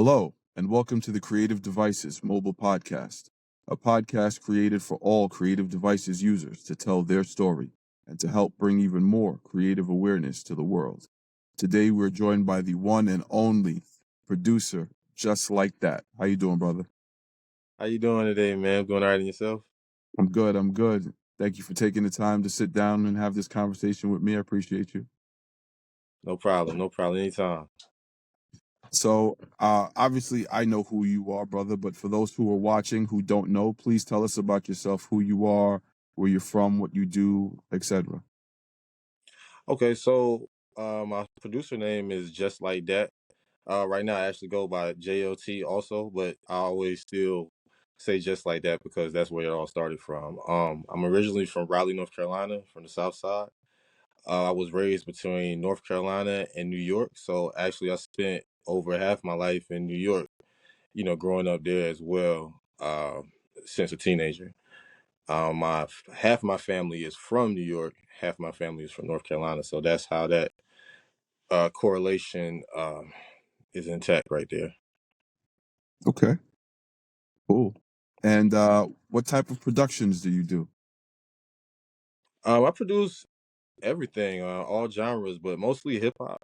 Hello, and welcome to the Kreative Devices Mobile Podcast, a podcast created for all creative devices users to tell their story and to help bring even more creative awareness to the world. Today, we're joined by the one and only producer, Just Like That. How you doing, brother? How you doing today, man? Doing all right in yourself? I'm good. Thank you for taking the time to sit down and have this conversation with me. I appreciate you. No problem. Anytime. So, obviously, I know who you are, brother, but for those who are watching who don't know, please tell us about yourself, who you are, where you're from, what you do, etc. Okay, so my producer name is Just Like That. Right now I actually go by JLT also, but I always still say Just Like That because that's where it all started from. I'm originally from Raleigh, North Carolina, from the South Side. I was raised between North Carolina and New York, so actually I spent over half my life in New York, growing up there as well, since a teenager. My half my family is from New York, half my family is from North Carolina, so that's how that correlation is intact right there. Okay, cool. And what type of productions do you do? I produce everything, all genres, but mostly hip hop.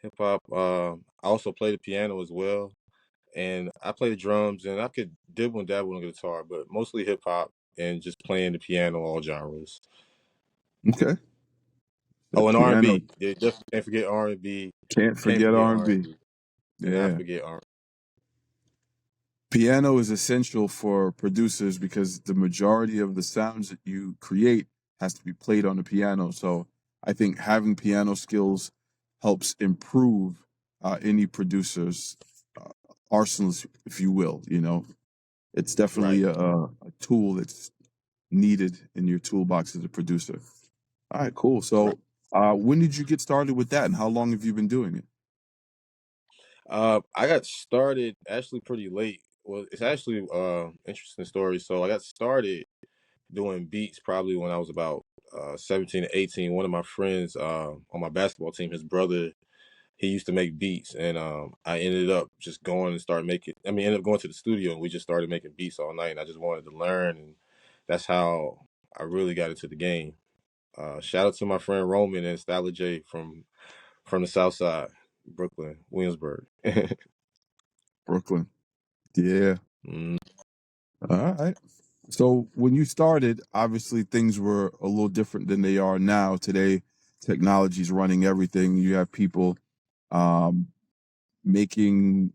Hip hop. I also play the piano as well, and I play the drums, and I could dibble and dabble on the guitar, but mostly hip hop and just playing the piano, all genres. Okay, the Oh, and piano. R&B. Yeah, definitely can't forget R&B. Can't Can't forget forget R&B. R&B. Cannot Yeah, forget R&B. piano is essential for producers because the majority of the sounds that you create has to be played on the piano. So I think having piano skills helps improve any producer's uh, arsenal, if you will. It's definitely Right. a tool that's needed in your toolbox as a producer. All right, cool. Right. So when did you get started with that, and how long have you been doing it? I got started actually pretty late. Well, it's actually interesting story. So I got started doing beats probably when I was about 17 to 18. One of my friends on my basketball team, his brother, he used to make beats, and I ended up just going and started making. I mean, ended up going to the studio, and we just started making beats all night. And I just wanted to learn, and that's how I really got into the game. Shout out to my friend Roman and Styler J from the South Side, Brooklyn, Williamsburg. Brooklyn. Yeah. Mm. All right. So when you started, obviously things were a little different than they are now. Today, technology's running everything. You have people um, making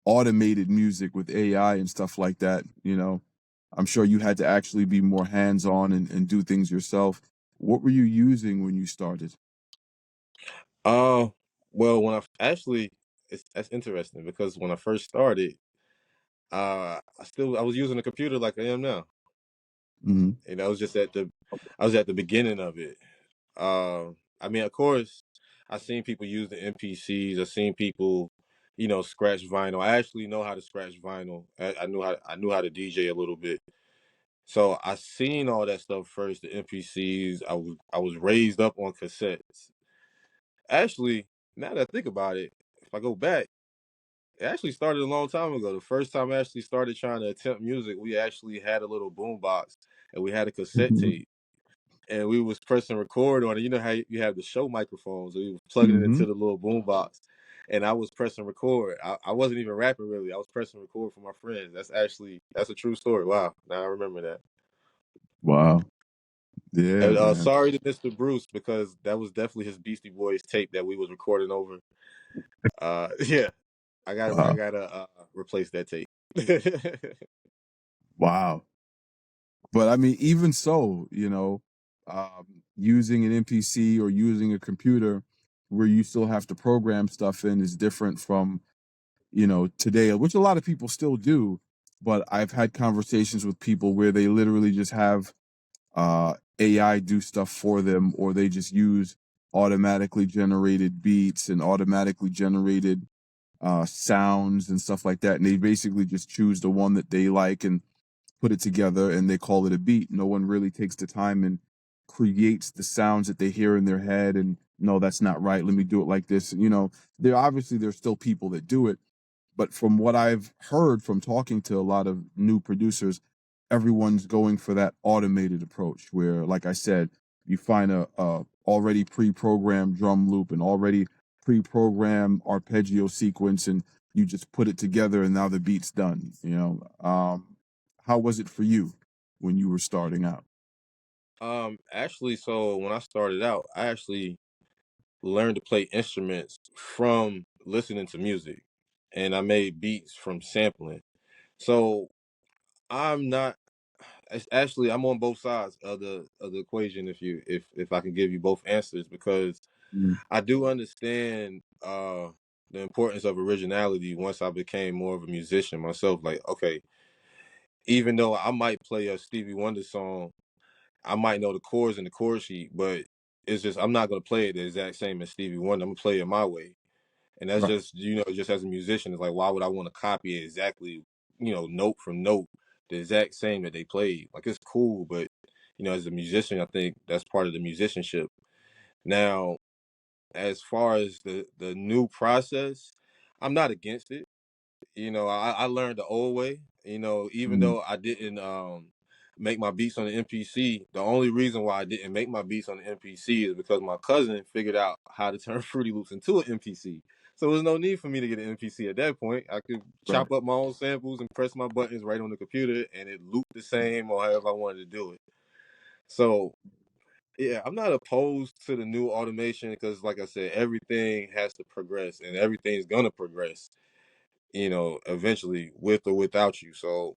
automated music with AI and stuff like that. I'm sure you had to actually be more hands-on and do things yourself. What were you using when you started? Uh, well, actually, that's interesting because when I first started, I was using a computer like I am now, Hmm. and I was at the beginning of it. I mean, of course, I've seen people use the MPCs. I've seen people, scratch vinyl. I actually know how to scratch vinyl. I knew how to DJ a little bit. So I seen all that stuff first. The MPCs. I was raised up on cassettes. Actually, now that I think about it, if I go back, it actually started a long time ago. The first time I actually started trying to attempt music, we actually had a little boom box and we had a cassette Hmm. tape. And we was pressing record on it. You know how you have the show microphones. We was plugging it Hmm. into the little boom box, and I was pressing record. I wasn't even rapping really. I was pressing record for my friends. That's a true story. Wow, now I remember that. Wow. Yeah, And man. sorry to Mr. Bruce because that was definitely his Beastie Boys tape that we was recording over. Yeah, I Wow. gotta replace that tape. Wow. But I mean, even so, using an NPC or using a computer where you still have to program stuff in is different from, today, which a lot of people still do. But I've had conversations with people where they literally just have AI do stuff for them, or they just use automatically generated beats and automatically generated sounds and stuff like that. And they basically just choose the one that they like and put it together and they call it a beat. No one really takes the time and creates the sounds that they hear in their head and no, that's not right. Let me do it like this. There's still people that do it, But from what I've heard from talking to a lot of new producers, everyone's going for that automated approach where, like I said, you find a already pre-programmed drum loop and already pre-programmed arpeggio sequence, and you just put it together, and now the beat's done. How was it for you when you were starting out? Actually, so when I started out, I actually learned to play instruments from listening to music, and I made beats from sampling. So I'm not. Actually, I'm on both sides of the equation. If I can give you both answers, because Mm. I do understand the importance of originality once I became more of a musician myself. Like, okay, even though I might play a Stevie Wonder song, I might know the chords in the chord sheet, but it's just I'm not gonna play it the exact same as Stevie Wonder. I'm gonna play it my way. And that's Right. just, just as a musician, it's like, why would I want to copy it exactly, note from note, the exact same that they played? Like, it's cool, but, as a musician, I think that's part of the musicianship. Now, as far as the new process, I'm not against it. I learned the old way. Even Mm. though I didn't make my beats on the MPC, the only reason why I didn't make my beats on the MPC is because my cousin figured out how to turn Fruity Loops into an MPC. So there was no need for me to get an MPC at that point. I could Right. chop up my own samples and press my buttons right on the computer, and it looped the same or however I wanted to do it. So yeah, I'm not opposed to the new automation because, like I said, everything has to progress and everything's gonna progress, eventually with or without you. So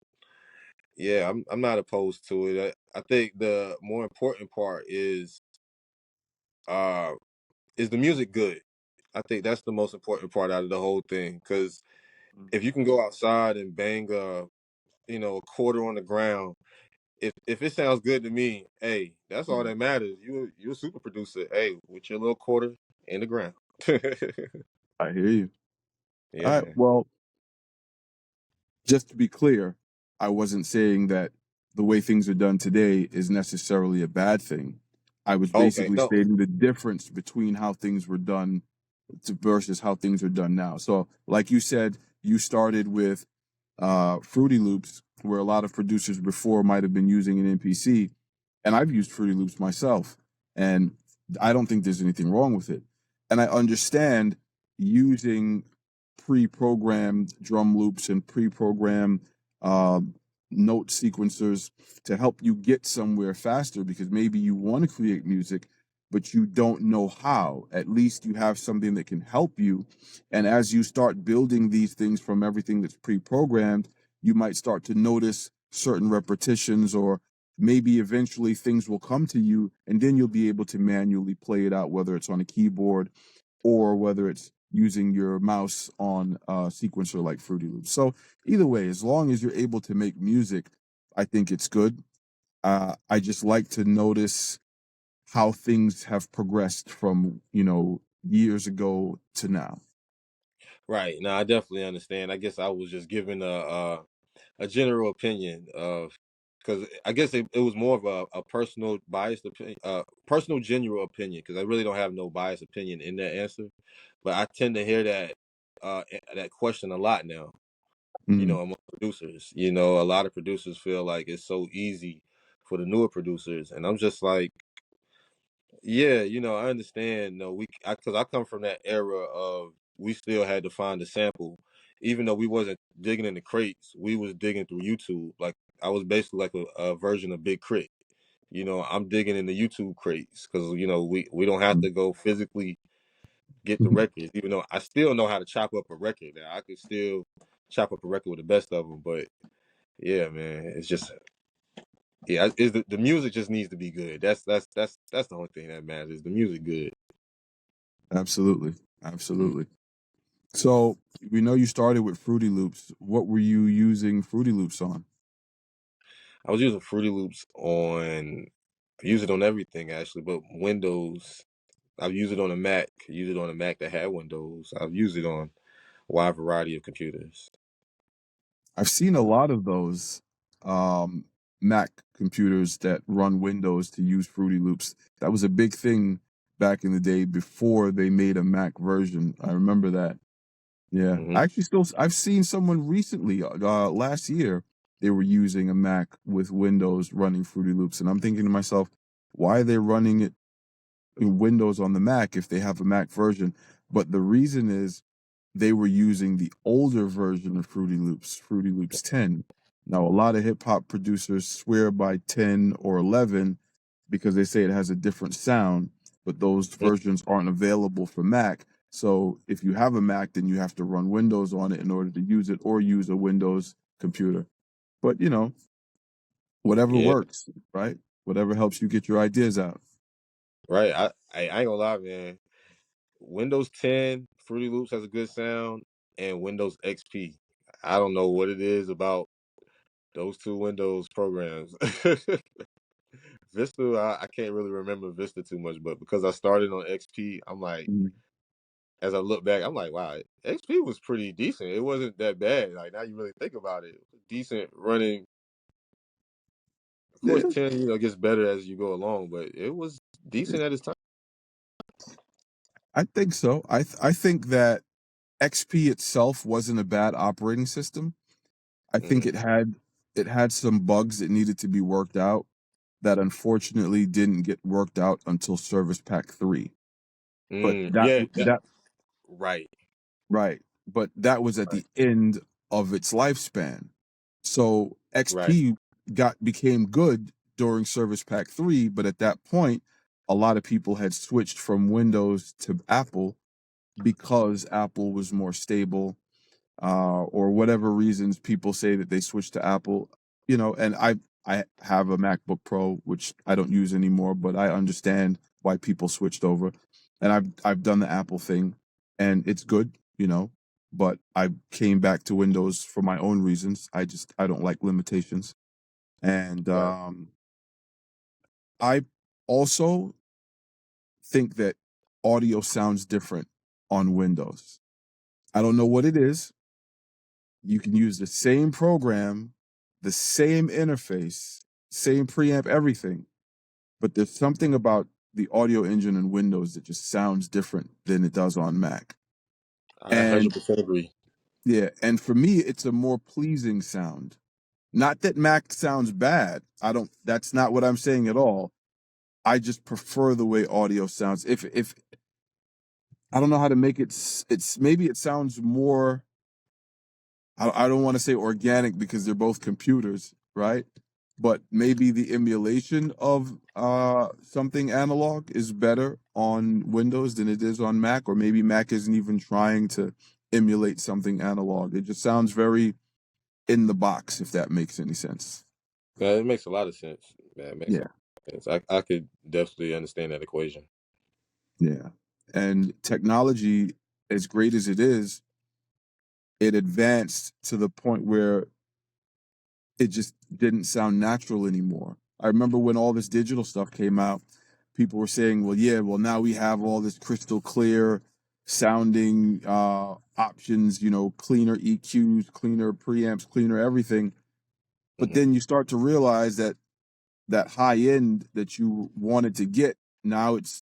yeah, I'm not opposed to it. I think the more important part uh is the music good. I think that's the most important part out of the whole thing. Because Mm. if you can go outside and bang a quarter on the ground, if it sounds good to me, hey, that's all Mm. that matters. You're a super producer, hey, with your little quarter in the ground. I hear you. All right. Yeah. Well, just to be clear, I wasn't saying that the way things are done today is necessarily a bad thing. I was Okay. basically No. stating the difference between how things were done versus how things are done now. So, like you said, you started with Fruity Loops, where a lot of producers before might have been using an MPC, and I've used Fruity Loops myself, and I don't think there's anything wrong with it. And I understand using pre-programmed drum loops and pre-programmed uh, note sequencers to help you get somewhere faster because maybe you want to create music, but you don't know how. At least you have something that can help you. And as you start building these things from everything that's pre-programmed, you might start to notice certain repetitions, or maybe eventually things will come to you, and then you'll be able to manually play it out, whether it's on a keyboard or whether it's using your mouse on a sequencer like Fruity Loops. So either way, as long as you're able to make music, I think it's good. I just like to notice how things have progressed from, years ago to now. Right. Now I definitely understand. I guess I was just giving a general opinion of, because I guess it was more of a personal biased opinion, personal general opinion, because I really don't have no biased opinion in that answer, but I tend to hear that question a lot now. Mm. Among producers, a lot of producers feel like it's so easy for the newer producers, and I'm just like, yeah, I understand. No, because I come from that era of we still had to find a sample, even though we wasn't digging in the crates. We was digging through YouTube. Like I was basically like a version of Big Crit. I'm digging in the YouTube crates because we don't have to go physically get the records. Even though I still know how to chop up a record. Now I could still chop up a record with the best of them, but yeah, man, it's just is the music just needs to be good. That's the only thing that matters. Is the music good? Absolutely. Mm. Absolutely. So we know you started with Fruity Loops. What were you using Fruity Loops on? I was using Fruity Loops I use it on everything actually, but Windows. I've used it on a Mac. Use it on a Mac that had Windows. I've used it on a wide variety of computers. I've seen a lot of those um, Mac computers that run Windows to use Fruity Loops. That was a big thing back in the day before they made a Mac version. I remember that. Yeah, Hmm. I actually still I've seen someone recently last year they were using a Mac with Windows running Fruity Loops, and I'm thinking to myself, why are they running it in Windows on the Mac if they have a Mac version? But the reason is they were using the older version of Fruity Loops, Fruity Loops 10. Now, a lot of hip hop producers swear by 10 or 11 because they say it has a different sound, but those versions aren't available for Mac. So if you have a Mac, then you have to run Windows on it in order to use it or use a Windows computer. But, whatever Yeah, works, right? Whatever helps you get your ideas out. right. I ain't gonna lie, man. Windows 10 Fruity Loops has a good sound, and Windows XP. I don't know what it is about those two Windows programs. Vista, I can't really remember Vista too much, but because I started on XP, I'm like, Mhm. as I look back, I'm like, wow, XP was pretty decent. It wasn't that bad. Like now you really think about it, decent running. Of course, Yeah, 10 gets better as you go along, but it was decent at its time. I think so. I think that XP itself wasn't a bad operating system. I think Hmm. it had some bugs that needed to be worked out that unfortunately didn't get worked out until Service Pack 3. But Yeah, that right, right, but that was at right, the end of its lifespan. So right. XP became good during Service Pack 3, but at that point a lot of people had switched from Windows to Apple because Apple was more stable, or whatever reasons people say that they switched to Apple. And I have a MacBook Pro, which I don't use anymore, but I understand why people switched over, and I've done the Apple thing, and it's good, but I came back to Windows for my own reasons. I don't like limitations, and Right. I also think that audio sounds different on Windows. I don't know what it is. You can use the same program, the same interface, same preamp, everything, but there's something about the audio engine in Windows that just sounds different than it does on Mac. I And 100% agree. yeah, and for me, it's a more pleasing sound. Not that Mac sounds bad. That's not what I'm saying at all. I just prefer the way audio sounds. If I don't know how to make it, it's maybe it sounds more, I don't want to say organic because they're both computers, right? But maybe the emulation of something analog is better on Windows than it is on Mac, or maybe Mac isn't even trying to emulate something analog. It just sounds very in the box, if that makes any sense. Man, it makes a lot of sense. Man, it makes a Yeah, lot of sense. I could definitely understand that equation. yeah. And technology, as great as it is, it advanced to the point where it just didn't sound natural anymore. I remember when all this digital stuff came out, people were saying, well, yeah, well, now we have all this crystal clear sounding options, cleaner EQs, cleaner preamps, cleaner everything. But Hmm. then you start to realize that that high end that you wanted to get, now it's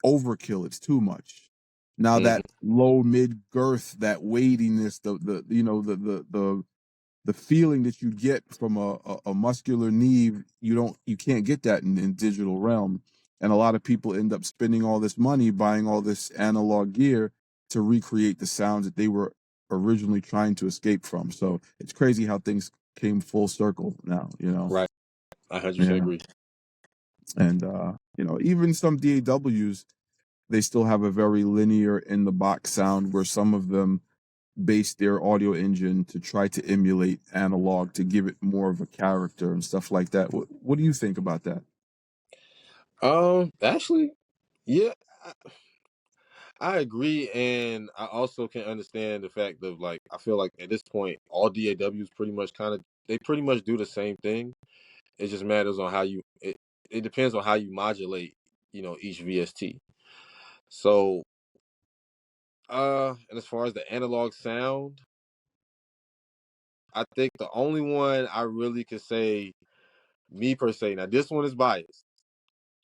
overkill. It's too much. Now Hmm. that low mid girth, that weightiness, the feeling that you get from a muscular Neve, you can't get that in digital realm. And a lot of people end up spending all this money buying all this analog gear to recreate the sounds that they were originally trying to escape from. So it's crazy how things came full circle now. Right. I 100% Yeah. agree. And even some DAWs, they still have a very linear in the box sound where some of them base their audio engine to try to emulate analog to give it more of a character and stuff like that. What do you think about that? Actually, yeah, I, I agree, and I also can understand the fact of like I feel like at this point all DAWs pretty much they pretty much do the same thing. It just matters on how it depends on how you modulate, each VST. So, and as far as the analog sound, I think the only one I really could say, me per se, now this one is biased,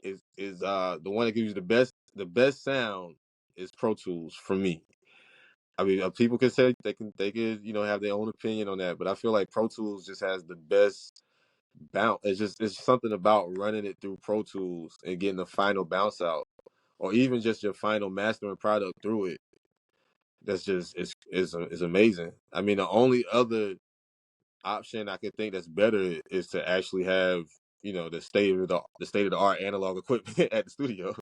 is the one that gives you the best sound is Pro Tools for me. I mean, people can say they can have their own opinion on that, but I feel like Pro Tools just has the best bounce. It's something about running it through Pro Tools and getting the final bounce out, or even just your final mastering product through it. That's just is amazing. I mean, the only other option I could think that's better is to actually have the state of the art analog equipment at the studio.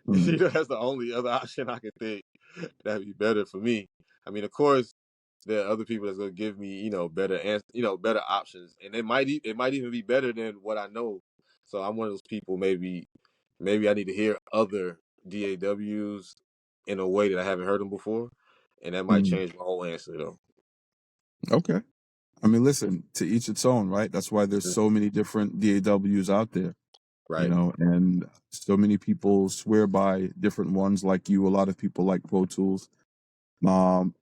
Mm, That's the only other option I could think that'd be better for me. I mean, of course, there are other people that's gonna give me better options, and it might even be better than what I know. So I'm one of those people. Maybe I need to hear other DAWs in a way that I haven't heard them before, and that might mm. change my whole answer though. Okay. I mean, listen, to each its own, right? That's why there's so many different DAWs out there, Right. and so many people swear by different ones. Like you, a lot of people like Pro Tools.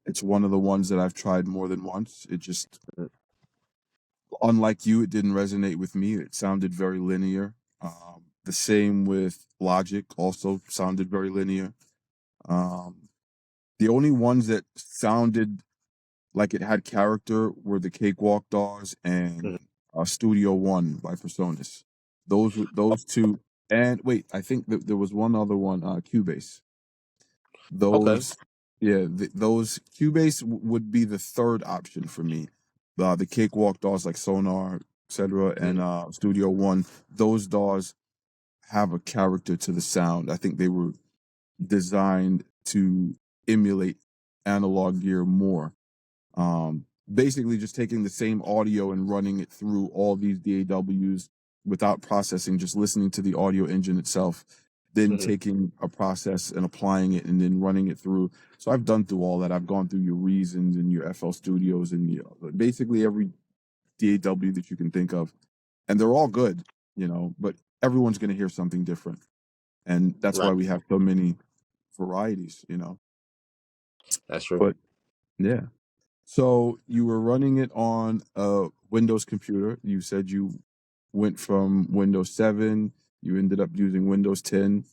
It's one of the ones that I've tried more than once. It just, unlike you, it didn't resonate with me. It sounded very linear. The same with Logic, also sounded very linear. Um, the only ones that sounded like it had character were the Cakewalk DAWs Mhm. and Studio One by Personas. Those two, and wait, I think that there was one other one, Cubase. Okay. Those, yeah, those Cubase would be the third option for me. The Cakewalk DAWs like Sonar, etc., and Mhm. Studio One. Those DAWs have a character to the sound. I think they were designed to emulate analog gear more. Basically just taking the same audio and running it through all these DAWs without processing, just listening to the audio engine itself, then Mhm. taking a process and applying it and then running it through. So I've done through all that. I've gone through your Reasons and your FL Studios and basically every DAW that you can think of. And they're all good, but everyone's going to hear something different. And that's why Right. we have so many varieties. That's true. But yeah. So you were running it on a Windows computer. You said you went from Windows 7, you ended up using Windows 10.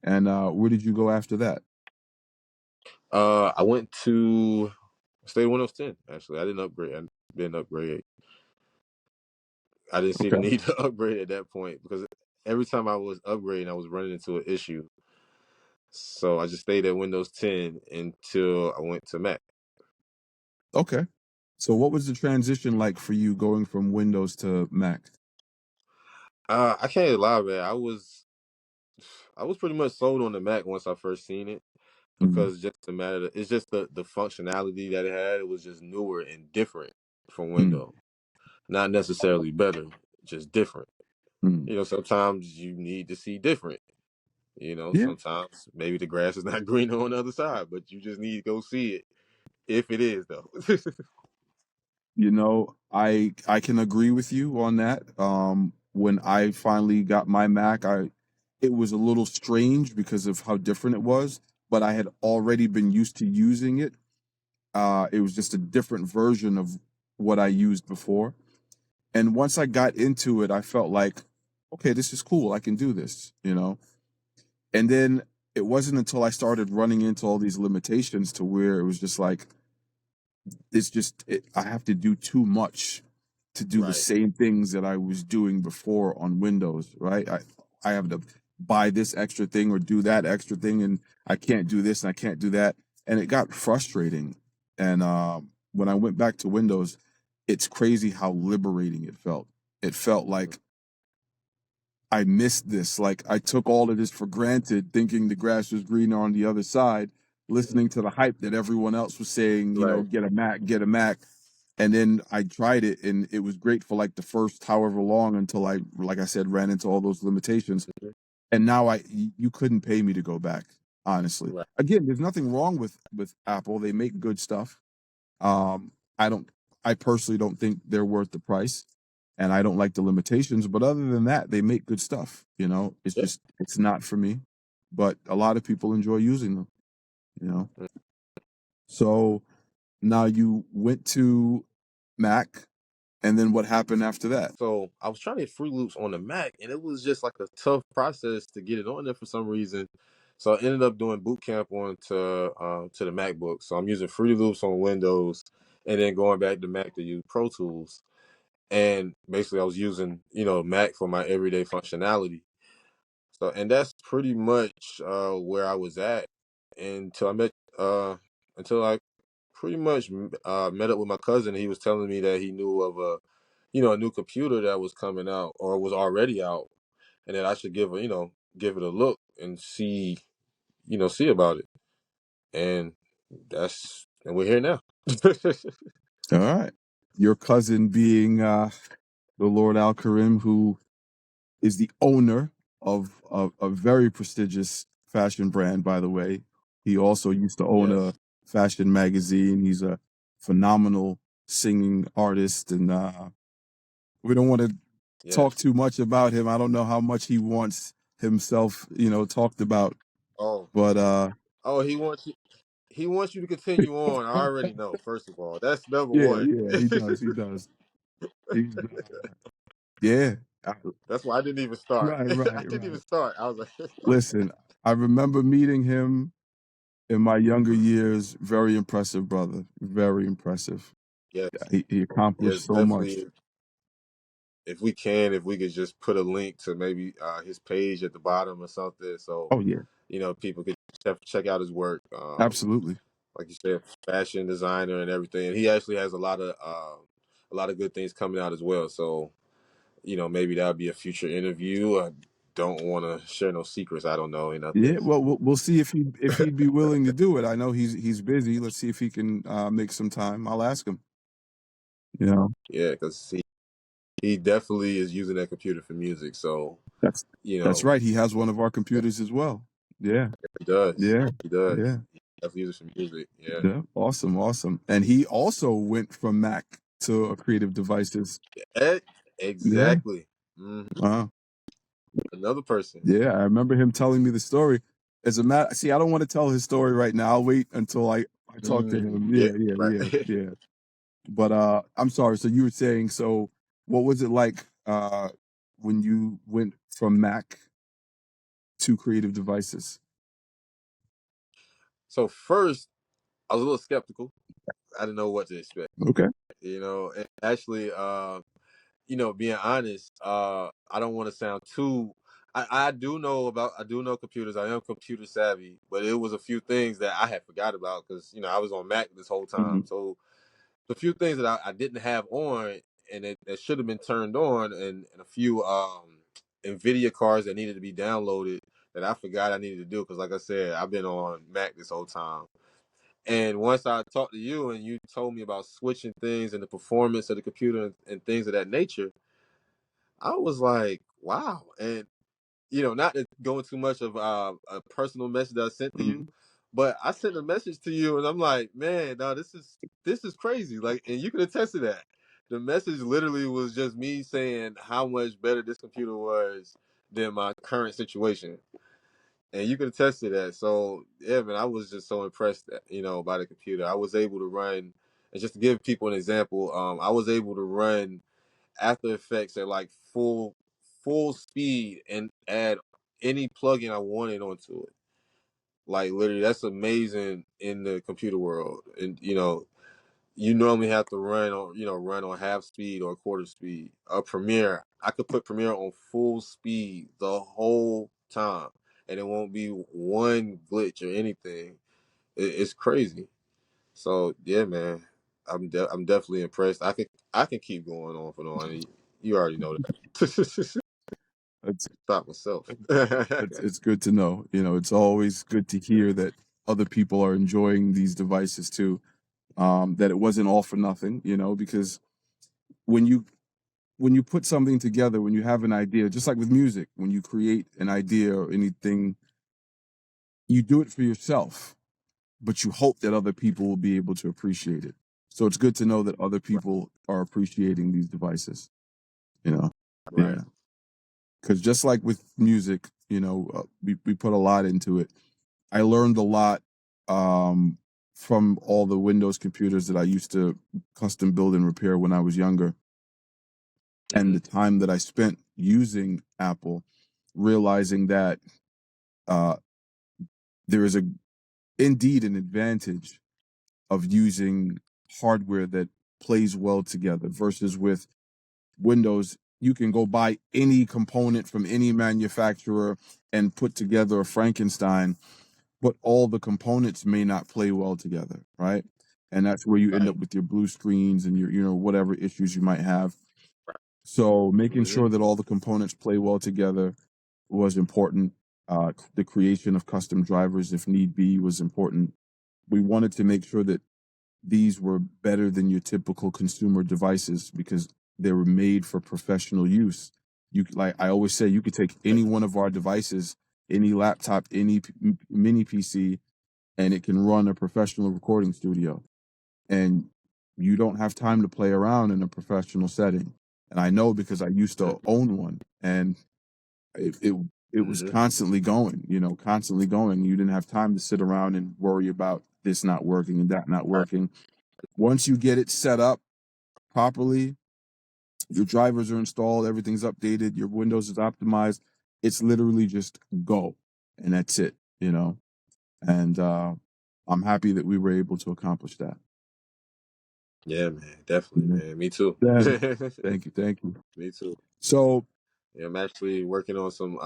And where did you go after that? I went to stay Windows 10. Actually, I didn't upgrade. I didn't upgrade. I didn't see the Okay. need to upgrade at that point because every time I was upgrading, I was running into an issue. So I just stayed at Windows 10 until I went to Mac. Okay. So what was the transition like for you going from Windows to Mac? I can't lie, man. I was pretty much sold on the Mac once I first seen it Mm, because it's just the functionality that it had. It was just newer and different from mm, Windows. Not necessarily better, just different. mm. Sometimes you need to see different. Yeah. Sometimes maybe the grass is not greener on the other side, but you just need to go see it if it is though. I can agree with you on that. When I finally got my Mac, it was a little strange because of how different it was, but I had already been used to using it. It was just a different version of what I used before. And once I got into it, I felt like, okay, this is cool. I can do this. And then it wasn't until I started running into all these limitations to where it was just like, I have to do too much to do the Right. same things that I was doing before on Windows, right? I have to buy this extra thing or do that extra thing, and I can't do this and I can't do that, and it got frustrating. And when I went back to Windows, it's crazy how liberating it felt. It felt like I missed this. Like I took all of this for granted, thinking the grass was greener on the other side, listening to the hype that everyone else was saying, Right. get a Mac, get a Mac. And then I tried it and it was great for like the first however long until I, like I said, ran into all those limitations. Mhm. And now you couldn't pay me to go back, honestly. Right. Again, there's nothing wrong with Apple. They make good stuff. Um, I don't, I personally don't think they're worth the price, and I don't like the limitations. But other than that, they make good stuff. It's Yeah. just it's not for me. But a lot of people enjoy using them. You know. Mm. So now you went to Mac, and then what happened after that? So I was trying to hit Fruit Loops on the Mac, and it was just like a tough process to get it on there for some reason. So I ended up doing boot camp on to the MacBook. So I'm using Fruity Loops on Windows, and then going back to Mac to use Pro Tools. And basically, I was using Mac for my everyday functionality. So, and that's pretty much where I was at until I met until I pretty much met up with my cousin. He was telling me that he knew of a new computer that was coming out or was already out, and that I should give it a look and see about it. And we're here now. All right. Your cousin being the Lord Al Karim, who is the owner of a very prestigious fashion brand, by the way. He also used to own a Yes, fashion magazine. He's a phenomenal singing artist, and we don't want to talk yes. too much about him. I don't know how much he wants himself, talked about, Oh, but oh, he wants you to continue on. I already know. First of all, that's number yeah, one. yeah, he does, he does. He's yeah, That's why I didn't even start. right, I right, didn't even right. start. I was like, Listen, I remember meeting him in my younger years. Very impressive, brother. Very impressive. yes, He yes, accomplished so much. definitely. If we could just put a link to maybe his page at the bottom or something, so Oh yeah, people could check out his work. absolutely. Like you said, fashion designer and everything, and he actually has a lot of good things coming out as well. So maybe that'll be a future interview. I don't want to share no secrets. I don't know or nothing. Yeah, well, we'll see if he'd be willing to do it. I know he's busy. Let's see if he can make some time. I'll ask him. You know, Yeah, because he definitely is using that computer for music. So that's you that's know right. He has one of our computers as well. Yeah, he does. yeah, He does. yeah, He definitely uses it for music. Yeah. yeah. Awesome, awesome. And he also went from Mac to Creative Devices. Eh, Yeah. exactly. Wow. Another person. Yeah, I remember him telling me the story. As a matter, see, I don't want to tell his story right now. I'll wait until I talk to him. Yeah, Yeah, yeah, right. yeah, yeah. But I'm sorry. So you were saying, so what was it like when you went from Mac to Creative Devices? So first, I was a little skeptical. I didn't know what to expect. Okay. And actually, being honest, I don't want to sound too. I do know computers. I am computer savvy, but it was a few things that I had forgot about because I was on Mac this whole time. Hmm. So a few things that I didn't have on and that should have been turned on, and a few NVIDIA cards that needed to be downloaded that I forgot I needed to do because, like I said, I've been on Mac this whole time. And once I talked to you and you told me about switching things and the performance of the computer and things of that nature, I was like, wow. And not to go into too much of a personal message that I sent to you, Hmm. but I sent a message to you and I'm like, man, no, this is crazy. Like, and you can attest to that. The message literally was just me saying how much better this computer was than my current situation. And you can attest to that. So yeah, man, I was just so impressed, by the computer. I was able to run, and just to give people an example, I was able to run After Effects at like full speed and add any plugin I wanted onto it. Like literally, that's amazing in the computer world. And you normally have to run on half speed or quarter speed. Premiere, I could put Premiere on full speed the whole time, and it won't be one glitch or anything. It's crazy. So yeah, man, I'm definitely impressed. I can keep going on and on. You already know that. It's, Stop myself. it's good to know. It's always good to hear that other people are enjoying these devices too. That it wasn't all for nothing. Because when you put something together, when you have an idea, just like with music, when you create an idea or anything, you do it for yourself, but you hope that other people will be able to appreciate it. So it's good to know that other people are appreciating these devices, you know? Right. Yeah. Because just like with music, we put a lot into it. I learned a lot um, from all the Windows computers that I used to custom build and repair when I was younger. And Hmm. the time that I spent using Apple, realizing that uh, there is indeed an advantage of using hardware that plays well together versus with Windows. You can go buy any component from any manufacturer and put together a Frankenstein, but all the components may not play well together, right? And that's where you end up Right. with your blue screens and your, whatever issues you might have. So making Mm-hmm. sure that all the components play well together was important. The creation of custom drivers, if need be, was important. We wanted to make sure that these were better than your typical consumer devices because they were made for professional use. Like I always say, you could take any one of our devices, any laptop, any mini PC, and it can run a professional recording studio. And you don't have time to play around in a professional setting. And I know because I used to own one, and it it, it was Mm-hmm. constantly going, constantly going. You didn't have time to sit around and worry about this not working and that not Right. working. Once you get it set up properly, your drivers are installed, everything's updated, your Windows is optimized. It's literally just go, and that's it. And I'm happy that we were able to accomplish that. Yeah, man. Definitely, Mhm. man. Me too. Yeah. Thank you. Me too. So, Yeah, I'm actually working on some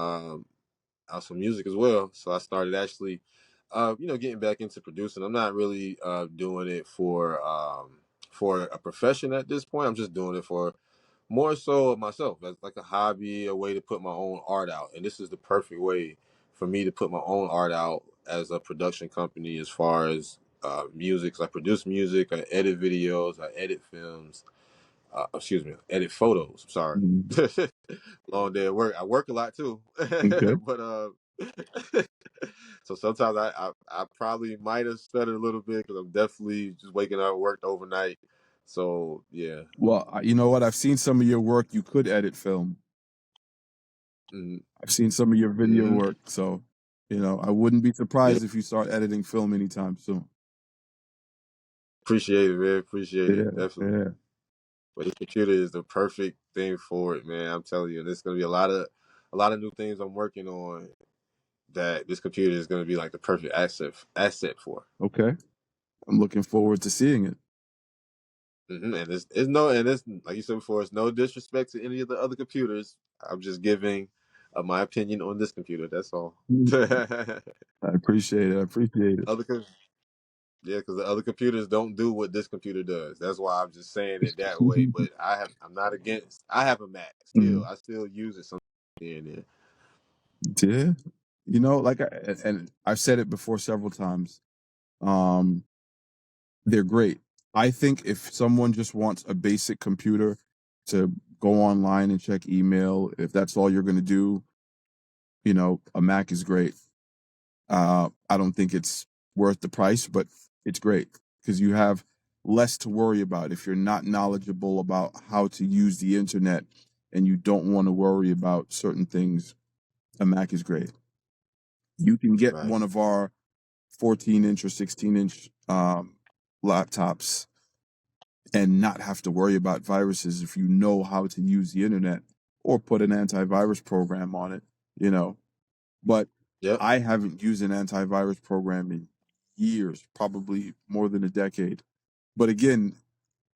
music as well. So I started actually, getting back into producing. I'm not really doing it for a profession at this point. I'm just doing it for more so of myself as like a hobby, a way to put my own art out. And this is the perfect way for me to put my own art out as a production company as far as music. So I produce music, I edit videos, I edit films, excuse me, edit photos. Sorry. mm, Long day at work. I work a lot too. okay. But so sometimes I probably might have stuttered a little bit because I'm definitely just waking up, worked overnight. So yeah. Well, you know what? I've seen some of your work. You could edit film. Mm-hmm. I've seen some of your video Mm-hmm. work. So, I wouldn't be Yeah. surprised if you start editing film anytime soon. Appreciate it, man. Appreciate it. Yeah, Definitely. yeah. But the computer is the perfect thing for it, man. I'm telling you, there's gonna be a lot of new things I'm working on that this computer is gonna be like the perfect asset for. Okay. I'm looking forward to seeing it. And it's like you said before, it's no disrespect to any of the other computers. I'm just giving my opinion on this computer. That's all. Mm. I appreciate it. I appreciate it. other com- yeah, because the other computers don't do what this computer does. That's why I'm just saying it that way. But I'm not against. I have a Mac still. Mm. I still use it sometimes here and there. Yeah. Like and I've said it before several times. Um, they're great. I think if someone just wants a basic computer to go online and check email, if that's all you're going to do, a Mac is great. I don't think it's worth the price, but it's great because you have less to worry about if you're not knowledgeable about how to use the internet and you don't want to worry about certain things. A Mac is great. You can get Right. one of our 14-inch or 16-inch laptops and not have to worry about viruses if you know how to use the internet or put an antivirus program on it. But Yep. I haven't used an antivirus program in years, probably more than a decade. But again,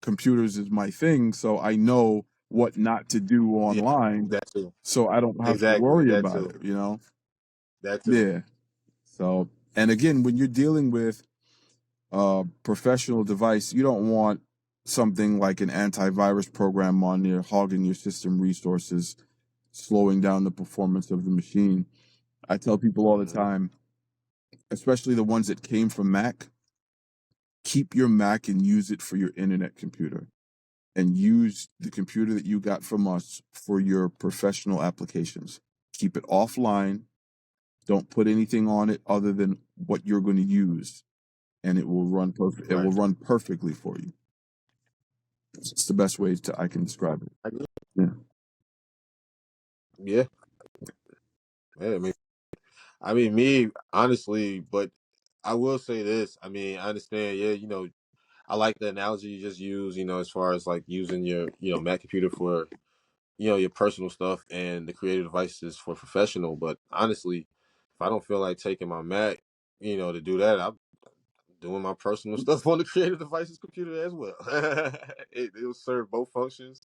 computers is my thing, so I know what not to do Yeah. online, That too. so I don't have to Exactly. worry That about too. it. That too. Yeah. So, and again, when you're dealing with a professional device, you don't want something like an antivirus program on there hogging your system resources, slowing down the performance of the machine. I tell people all the Mhm. time, especially the ones that came from Mac, keep your Mac and use it for your internet computer and use the computer that you got from us for your professional applications. Keep it offline. Don't put anything on it other than what you're going to use, and it will run perfect. It will Right. run perfectly for you. It's the best way I can describe it. I get- Yeah. Yeah. Yeah. I mean, me honestly, but I will say this. I mean, I understand. Yeah. I like the analogy you just used. As far as like using your Mac computer for your personal stuff and the creative devices for professional. But honestly, if I don't feel like taking my Mac to do that, I'm doing my personal stuff on the Creative Devices computer as well. It will serve both functions.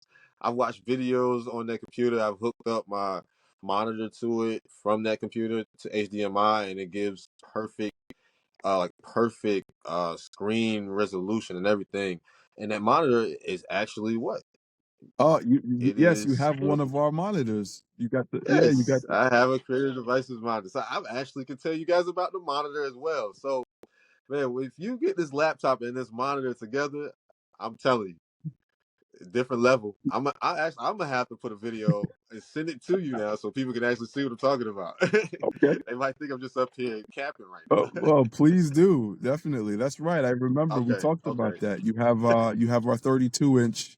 I've watched videos on that computer. I've hooked up my monitor to it from that computer to HDMI, and it gives perfect screen resolution and everything. And that monitor is actually what Oh, it yes, you is. have one of our monitors. You got you got Yes, I have a Creative Devices monitor. So I actually can tell you guys about the monitor as well. So, man, if you get this laptop and this monitor together, I'm telling you, different level. I'm gonna have to put a video and send it to you now so people can actually see what I'm talking about. okay. They might think I'm just up here capping right Oh, now. well, please do. Definitely. That's right. I remember we Okay, talked okay. about that. You have our 32-inch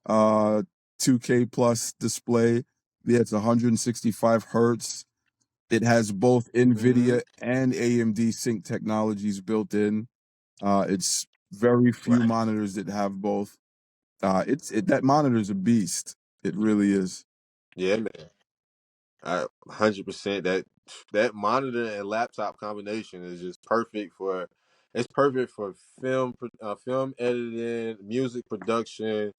2K plus display. Yeah, it's 165 hertz. It has both Hmm. NVIDIA and AMD sync technologies built in. It's very few Right. monitors that have both. That monitor is a beast. It really is. Yeah, man. 100%. That monitor and laptop combination is just perfect for. It's perfect for film editing, music production,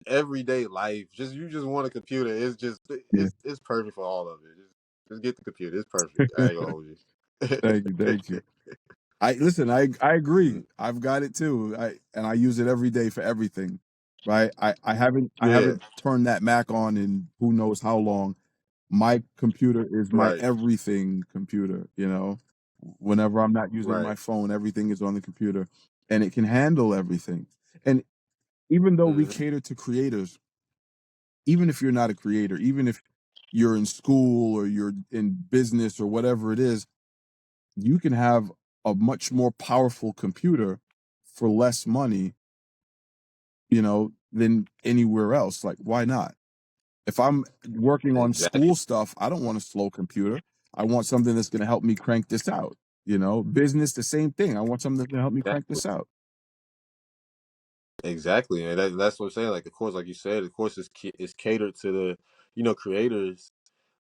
everyday life. You just want a computer. It's just Yeah. it's perfect for all of it. Just get the computer. It's perfect. I ain't gonna hold Thank you. you. Thank you. I listen. I agree. I've got it too. I use it every day for everything. Right. I Yeah. haven't turned that Mac on in who knows how long. My computer is my Right. everything computer. Whenever I'm not using my Right. phone, everything is on the computer, and it can handle everything. And even though we Hmm. cater to creators, even if you're not a creator, even if you're in school or you're in business or whatever it is, you can have a much more powerful computer for less money, than anywhere else. Like, why not? If I'm working on Exactly. school stuff, I don't want a slow computer. I want something that's going to help me crank this out. Business, the same thing. I want something that's going to help me crank Exactly. this out. Exactly. And that's what I'm saying. Like the course, like you said, the course is catered to the creators.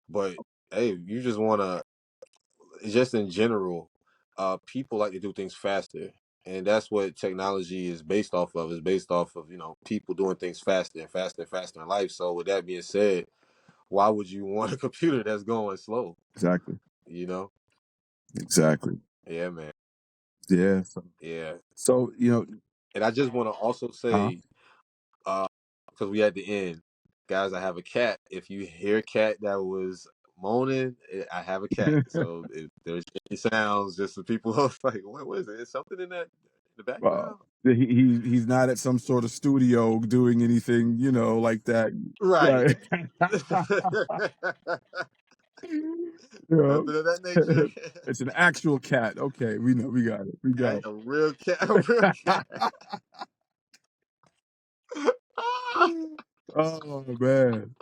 But hey, you just want to, just in general, people like to do things faster. And that's what technology is based off of. Is based off of, people doing things faster and faster and faster in life. So with that being said, why would you want a computer that's going slow? Exactly. You know? Exactly. Yeah, man. Yeah. So, Yeah. so And I just want to also uh, say, uh, because we at the end, guys, I have a cat. If you hear a cat that was moaning, I have a cat. So if there's any sounds, just the people are like, what is it? Is something in the well, background? he's not at some sort of studio doing anything, like that. Right. Right. Nothing of that nature. It's an actual cat. Okay, we know. We got it. We got A real cat. A real cat. it. Oh man.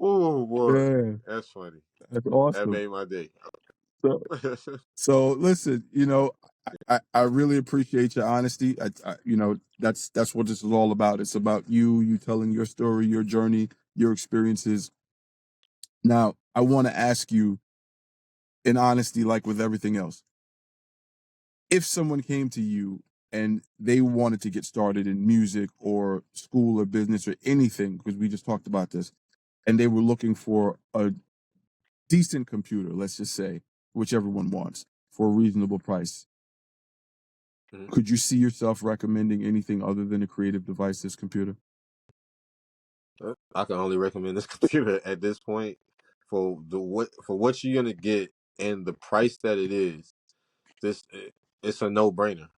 Oh boy, Yeah, that's funny. that's That awesome. made my day. So, so listen, I really appreciate your honesty. That's what this is all about. It's about you telling your story, your journey, your experiences. Now, I want to ask you in honesty, like with everything else, if someone came to you and they wanted to get started in music or school or business or anything, because we just talked about this, and they were looking for a decent computer, let's just say, whichever one wants, for a reasonable price, Mhm. could you see yourself recommending anything other than a Creative Devices computer? I can only recommend this computer at this point for what you're gonna get and the price that it is. This it's a no brainer.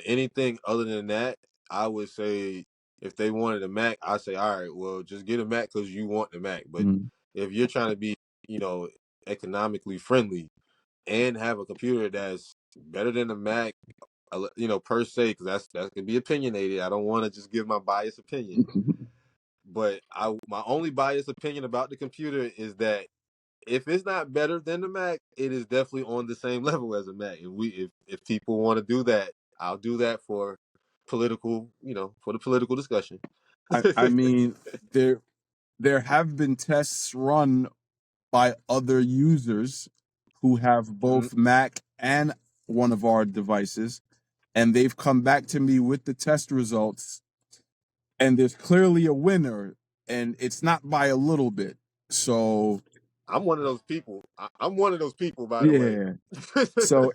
Anything other than that, I would say if they wanted a Mac, I say, all right, well, just get a Mac because you want the Mac. But Mm. if you're trying to be, you know, economically friendly and have a computer that's better than the Mac, per se, because that can be opinionated. I don't want to just give my biased opinion, but my only biased opinion about the computer is that if it's not better than the Mac, it is definitely on the same level as a Mac. If people want to do that, I'll do that for the political discussion. I mean, there have been tests run by other users who have both Mac and one of our devices, and they've come back to me with the test results, and there's clearly a winner, and it's not by a little bit. So I'm one of those people. I'm one of those people, by the way. yeah. So,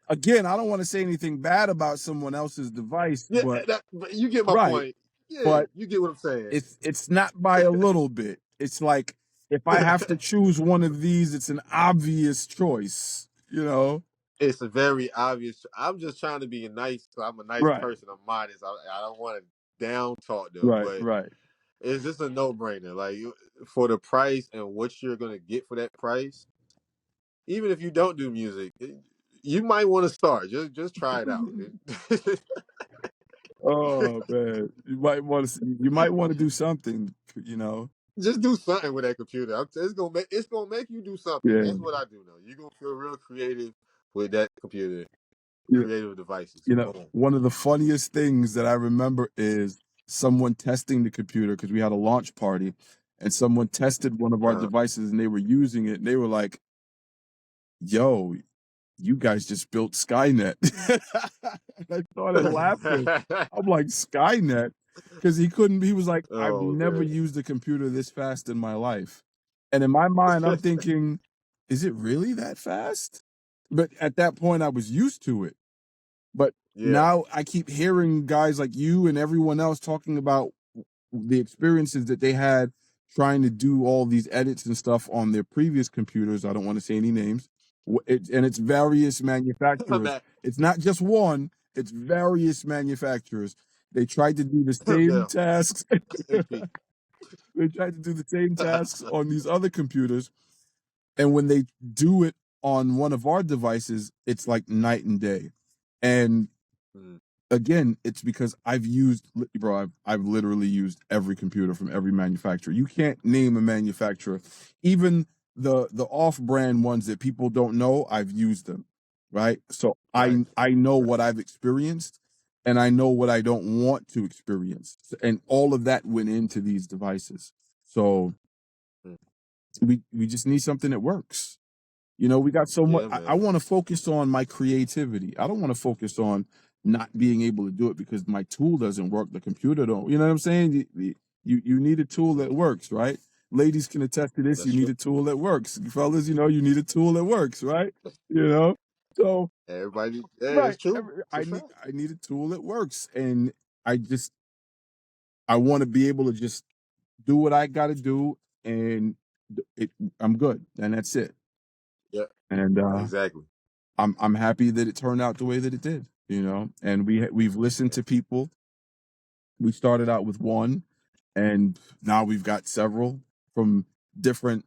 again, I don't want to say anything bad about someone else's device, Yeah, but you get my right. point. Yeah, But you get what I'm saying. it's not by a little bit. It's like if I have to choose one of these, it's an obvious choice, It's a very obvious. I'm just trying to be nice. So I'm a nice Right, person. I'm modest. I don't want to down talk them, right, but right. it's just a no brainer. Like for the price and what you're gonna get for that price, even if you don't do music, you might want to start. Just try it out. Oh man, you might want to do something, Just do something with that computer. It's gonna make you do something. Yeah, That's what I do know. You're gonna feel real creative with that computer. you, Creative Devices. you know. Boom. One of the funniest things that I remember is someone testing the computer because we had a launch party, and someone tested one of our devices and they were using it. And they were like, "Yo, you guys just built Skynet." And I started laughing. I'm like, Skynet? Because he was like, I've Oh never man. used a computer this fast in my life. And in my mind, I'm thinking, is it really that fast? But at that point, I was used to it. But Yeah. now I keep hearing guys like you and everyone else talking about the experiences that they had trying to do all these edits and stuff on their previous computers. I don't want to say any names. And it's various manufacturers. Matt. It's not just one, it's various manufacturers. They tried to do the same Yeah. tasks. HP. They tried to do the same tasks on these other computers. And when they do it on one of our devices, it's like night and day. And again, it's because I've literally used every computer from every manufacturer. You can't name a manufacturer, even the off-brand ones that people don't know. I've used them, right? So Right. I know Right. what I've experienced, and I know what I don't want to experience, and all of that went into these devices. So Mm. we just need something that works. We got so much. Yeah, I man. want to focus on my creativity. I don't want to focus on not being able to do it because my tool doesn't work. The computer don't. You know what I'm saying? You need a tool that works, right? Ladies can attest to this. You That's need true. a tool that works. Fellas, you need a tool that works, right? You know. So Everybody, hey, it's right, true. It's a fact. I need a tool that works, and I want to be able to just do what I got to do, and I'm good, and that's it. Yeah, And exactly. I'm happy that it turned out the way that it did, and we've listened to people. We started out with one, and now we've got several from different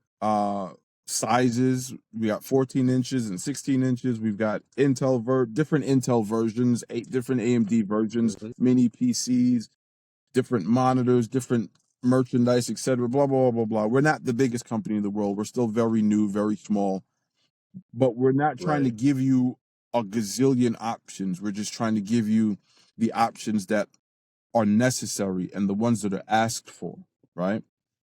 sizes. We got 14 inches and 16 inches. We've got different Intel versions, 8 different AMD versions, mini PCs, different monitors, different merchandise, etc. Blah blah blah blah. We're not the biggest company in the world. We're still very new, very small, but we're not trying to Right. give you a gazillion options. We're just trying to give you the options that are necessary and the ones that are asked for, right?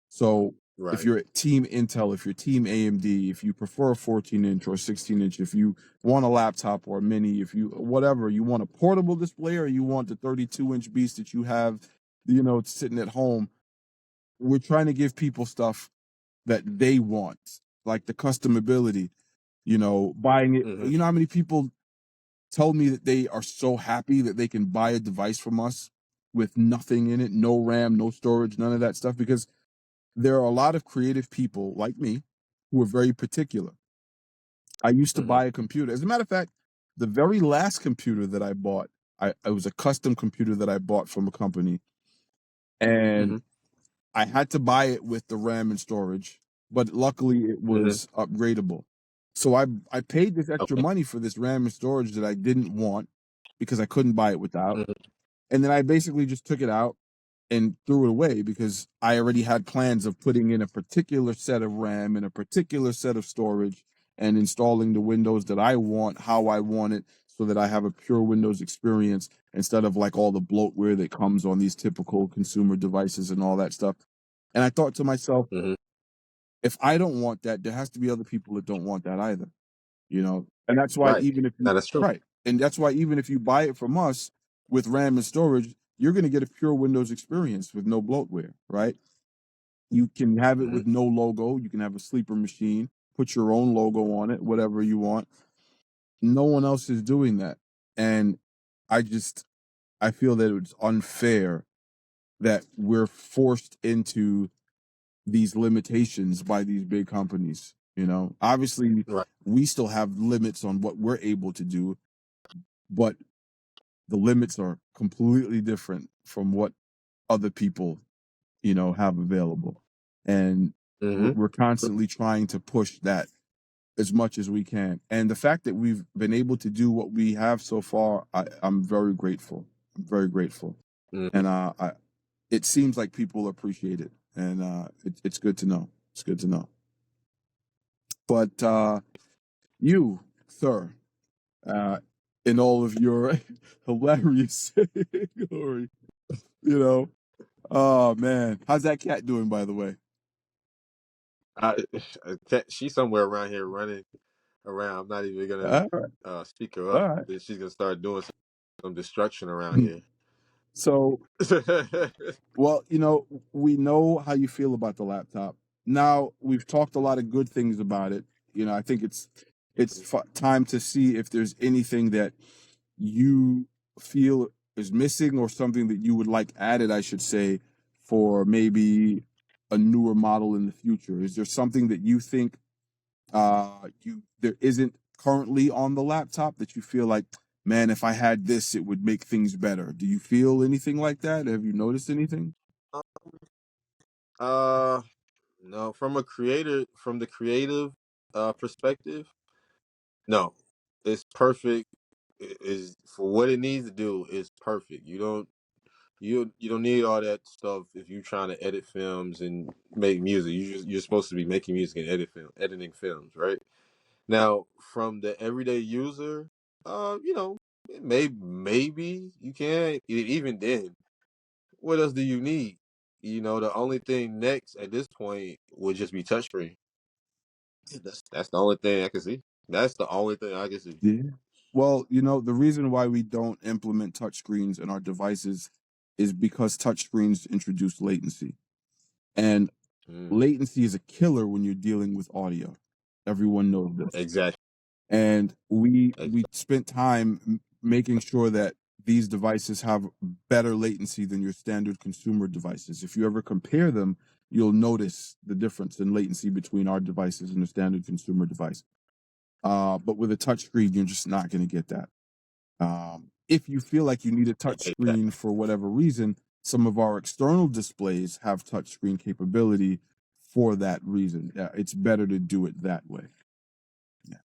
So if Right. you're Team Intel, if you're Team AMD, if you prefer a 14 inch or 16 inch, if you want a laptop or a mini, if you whatever, you want a portable display or you want the 32-inch beast that you have, sitting at home, we're trying to give people stuff that they want, like the customability, buying it. You know how many people tell me that they are so happy that they can buy a device from us with nothing in it, no RAM, no storage, none of that stuff, because there are a lot of creative people like me who are very particular. I used to buy a computer. As a matter of fact, the very last computer that I bought, it was a custom computer that I bought from a company, and I had to buy it with the RAM and storage, but luckily it was upgradable. So I paid this extra Okay. money for this RAM and storage that I didn't want because I couldn't buy it without. Mhm. And then I basically just took it out and threw it away because I already had plans of putting in a particular set of RAM and a particular set of storage and installing the Windows that I want, how I want it, so that I have a pure Windows experience instead of like all the bloatware that comes on these typical consumer devices and all that stuff. And I thought to myself, if I don't want that, there has to be other people that don't want that either. And that's why Right. even if you Now that's true. right, and that's why even if you buy it from us with RAM and storage, you're going to get a pure Windows experience with no bloatware, right? You can have it Mhm. with no logo. You can have a sleeper machine, put your own logo on it, whatever you want. No one else is doing that. And I feel that it's unfair that we're forced into these limitations by these big companies. Obviously Right. we still have limits on what we're able to do, but the limits are completely different from what other people, have available. And we're, Hmm. we're constantly trying to push that as much as we can. And the fact that we've been able to do what we have so far, I'm very grateful. I'm very grateful. Hmm. And it seems like people appreciate it. And it's good to know. It's good to know. But you, sir, uh, in all of your hilarious glory, oh man, how's that cat doing, by the way? I, she's somewhere around here running around. I'm not even gonna All right, speak her all up. right. Then she's gonna start doing some destruction around here. So, well, we know how you feel about the laptop. Now we've talked a lot of good things about it. I think it's time to see if there's anything that you feel is missing or something that you would like added, I should say, for maybe a newer model in the future. Is there something that you think you there isn't currently on the laptop that you feel like, man, if I had this, it would make things better? Do you feel anything like that? Have you noticed anything? uh, no, from the creative perspective, no, it's perfect. Is for what it needs to do. Is perfect. You don't need all that stuff if you're trying to edit films and make music. You're supposed to be making music and editing films, right? Now, from the everyday user, maybe you can. Even then, what else do you need? The only thing next at this point would just be touchscreen. That's the only thing I can see. That's the only thing I can see. Yeah. Well, the reason why we don't implement touchscreens in our devices is because touchscreens introduce latency. And Mm, latency is a killer when you're dealing with audio. Everyone knows this. exactly. And we Exactly. spent time making sure that these devices have better latency than your standard consumer devices. If you ever compare them, you'll notice the difference in latency between our devices and the standard consumer device. But with a touchscreen, you're just not going to get that. If you feel like you need a touchscreen for whatever reason, some of our external displays have touchscreen capability for that reason. Yeah, it's better to do it that way. Yeah.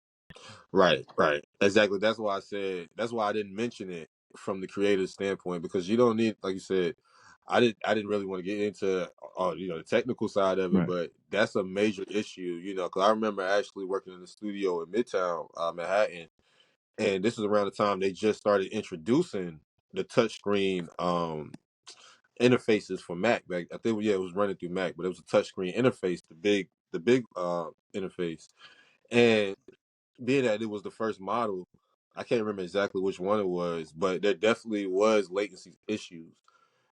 Right, right. Exactly. That's why I said that's why I didn't mention it from the creative standpoint, because you don't need, like you said, I didn't really want to get into the technical side of it, Right. but that's a major issue, because I remember actually working in the studio in Midtown, Manhattan, and this was around the time they just started introducing the touchscreen interfaces for Mac. Back, I think, yeah, it was running through Mac, but it was a touchscreen interface, the big interface. And being that it was the first model, I can't remember exactly which one it was, but there definitely was latency issues.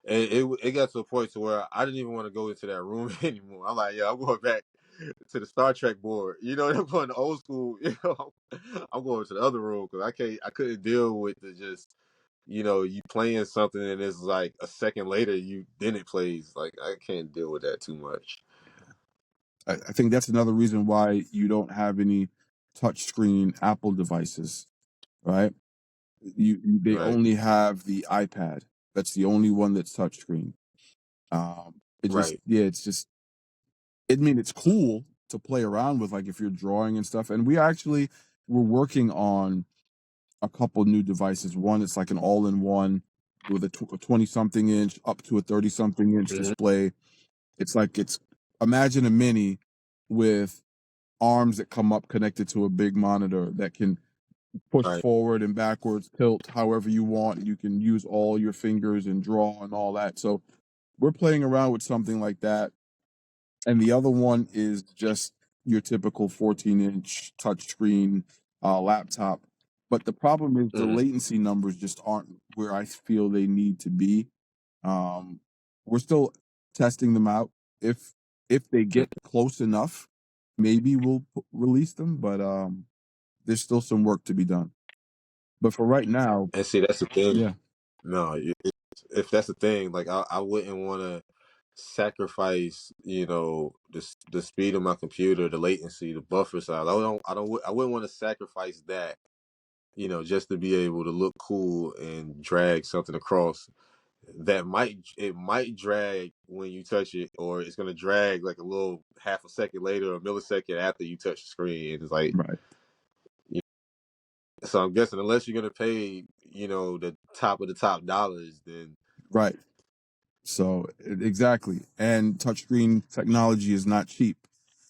And it got to a point to where I didn't even want to go into that room anymore. I'm like, yeah, I'm going back to the Star Trek board. I'm going to old school. I'm going to the other room because I couldn't deal with the just, you playing something and it's like a second later then it plays. Like, I can't deal with that too much. I think that's another reason why you don't have any touchscreen Apple devices, right? They Right, only have the iPad. That's the only one that's touchscreen. It just right, yeah, it's just it's cool to play around with, like if you're drawing and stuff. And we're working on a couple new devices. One, it's like an all-in-one with a 20 something inch up to a 30 something inch hmm, display. It's imagine a mini with arms that come up connected to a big monitor that can push right, forward and backwards, tilt however you want. You can use all your fingers and draw and all that. So we're playing around with something like that. and the other one is just your typical 14-inch touchscreen laptop. But the problem is the Mhm. latency numbers just aren't where I feel they need to be. Um, we're still testing them out. If they Mhm. get close enough, maybe we'll release them. But there's still some work to be done. But for right now, And see, that's the thing. yeah, No, if that's the thing, like I wouldn't want to sacrifice, the speed of my computer, the latency, the buffer size. I wouldn't want to sacrifice that, just to be able to look cool and drag something across. It might drag when you touch it, or it's gonna drag like a little half a second later or a millisecond after you touch the screen. And it's like, right, so I'm guessing unless you're gonna pay, the top of the top dollars, then right. So exactly, and touchscreen technology is not cheap.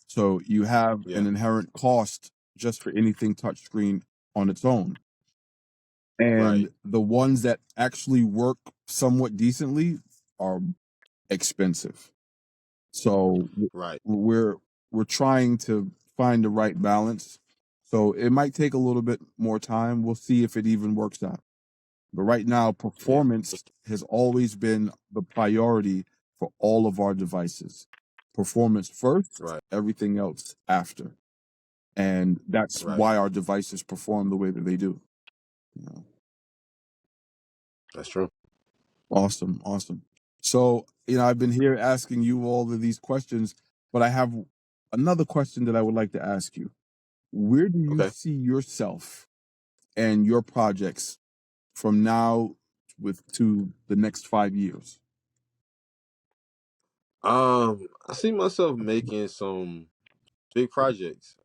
So you have yeah, an inherent cost just for anything touchscreen on its own. right, And the ones that actually work somewhat decently are expensive. So right, we're we're trying to find the right balance. So it might take a little bit more time. We'll see if it even works out. But right now, yeah, performance has always been the priority for all of our devices. Performance first, right, everything else after. And that's right. why our devices perform the way that they do. You know? That's true. Awesome, awesome. So, I've been here asking you all of these questions, but I have another question that I would like to ask you. Where do you Okay. see yourself and your projects from now with to the next 5 years? I see myself making some big projects,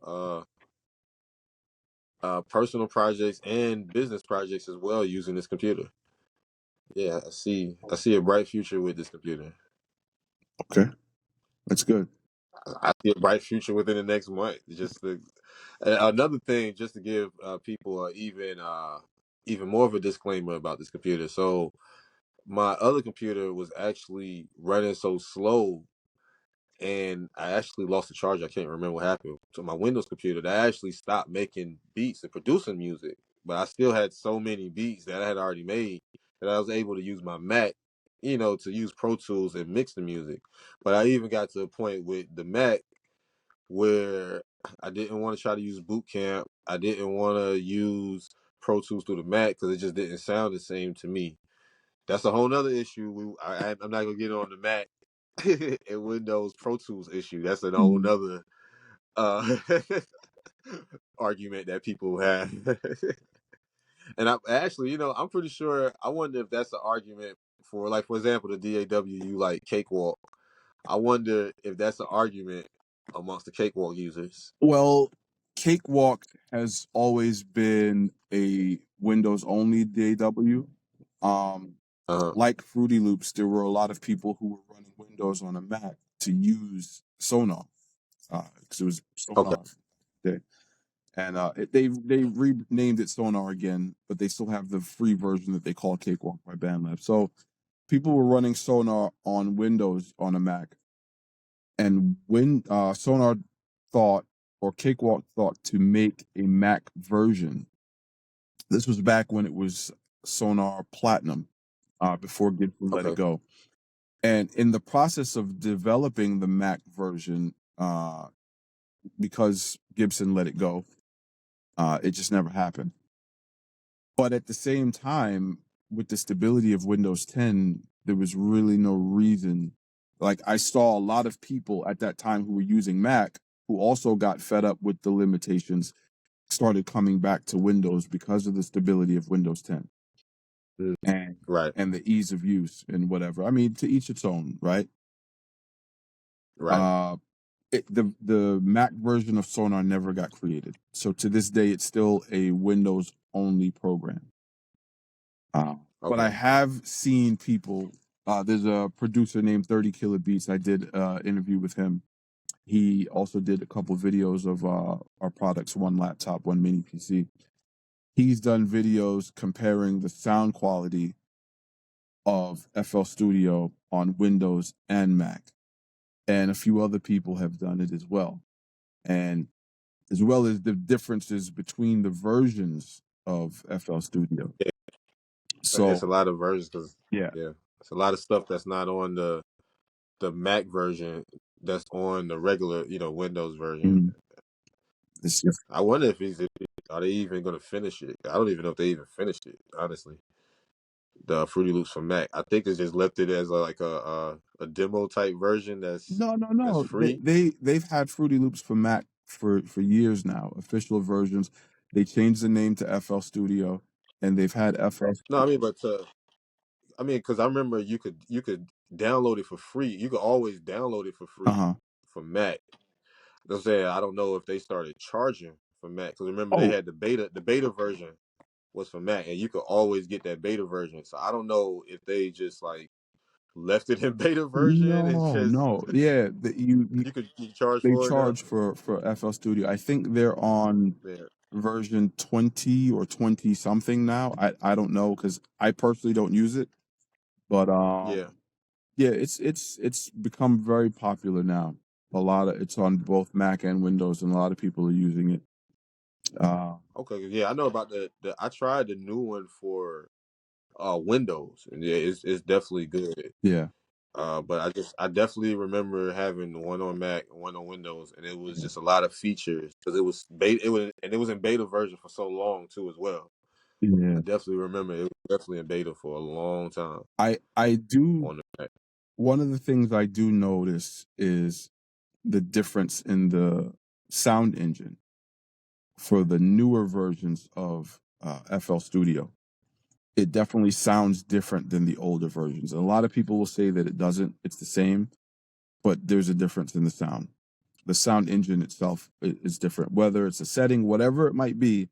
personal projects and business projects as well using this computer. Yeah, I see a bright future with this computer. Okay, that's good. I see a bright future within the next month. Another thing, just to give people even more of a disclaimer about this computer. So my other computer was actually running so slow, and I actually lost the charge. I can't remember what happened to my Windows computer. That actually stopped making beats and producing music, but I still had so many beats that I had already made that I was able to use my Mac, to use Pro Tools and mix the music. But I even got to a point with the Mac where I didn't want to try to use Boot Camp. I didn't want to use Pro Tools through the Mac because it just didn't sound the same to me. That's a whole nother issue. I'm not gonna get on the Mac and Windows Pro Tools issue. That's a whole nother uh, argument that people have. And I actually, I'm pretty sure. I wonder if that's an argument for, like, for example, the DAW, like Cakewalk. I wonder if that's an argument amongst the Cakewalk users. Well, Cakewalk has always been a Windows only DAW. Um, Uh huh. like Fruity Loops, there were a lot of people who were running Windows on a Mac to use Sonar because it was Okay. Sonar. And they renamed it Sonar again, but they still have the free version that they call Cakewalk by BandLab. So people were running Sonar on Windows on a Mac, and when Sonar thought or Cakewalk thought to make a Mac version. This was back when it was Sonar Platinum, before Gibson let it Okay. go. And in the process of developing the Mac version, because Gibson let it go, it just never happened. But at the same time, with the stability of Windows 10, there was really no reason. Like I saw a lot of people at that time who were using Mac who also got fed up with the limitations, started coming back to Windows because of the stability of Windows 10 Mm, and right. and the ease of use and whatever. I mean, to each its own, right? Right. Uh, the Mac version of Sonar never got created, so to this day, it's still a Windows only program. But I Okay. have seen people. There's a producer named 30 Killer Beats. I did interview with him. He also did a couple videos of our products, one laptop, one mini PC. He's done videos comparing the sound quality of FL Studio on Windows and Mac. and a few other people have done it as well. And as well as the differences between the versions of FL Studio. Yeah, it's So a lot of versions because yeah, yeah, it's a lot of stuff that's not on the Mac version that's on the regular, Windows version. mm, it's just, I wonder are they even going to finish it? I don't even know if they even finished it, honestly. The Fruity Loops for Mac. I think they just left it as a demo type version that's no. free. They've had Fruity Loops for Mac for years now. Official versions. They changed the name to FL Studio, and they've had FL. No, I mean, but because I remember you could download it for free. You could always download it for Uh free huh. for Mac. I'm saying I don't know if they started charging for Mac because remember they Oh had the beta. The beta version was for Mac, and you could always get that beta version. So I don't know if they just like left it in beta version and just no. Yeah, you charge they for it now. charge for FL Studio. I think they're on Yeah, version 20 or 20 something now. I don't know because I personally don't use it, but yeah. yeah, it's become very popular now. It's on both Mac and Windows, and a lot of people are using it. Okay, yeah, I know about the. I tried the new one for Windows, and yeah, it's definitely good. Yeah, But I definitely remember having one on Mac and one on Windows, and it was just a lot of features because it was in beta version for so long too as well. I yeah. definitely remember it was definitely in beta for a long time I do. on the Mac. One of the things I do notice is the difference in the sound engine for the newer versions of FL Studio. It definitely sounds different than the older versions. And a lot of people will say that it doesn't. It's the same, but there's a difference in the sound. The sound engine itself is different. Whether it's a setting, whatever it might be,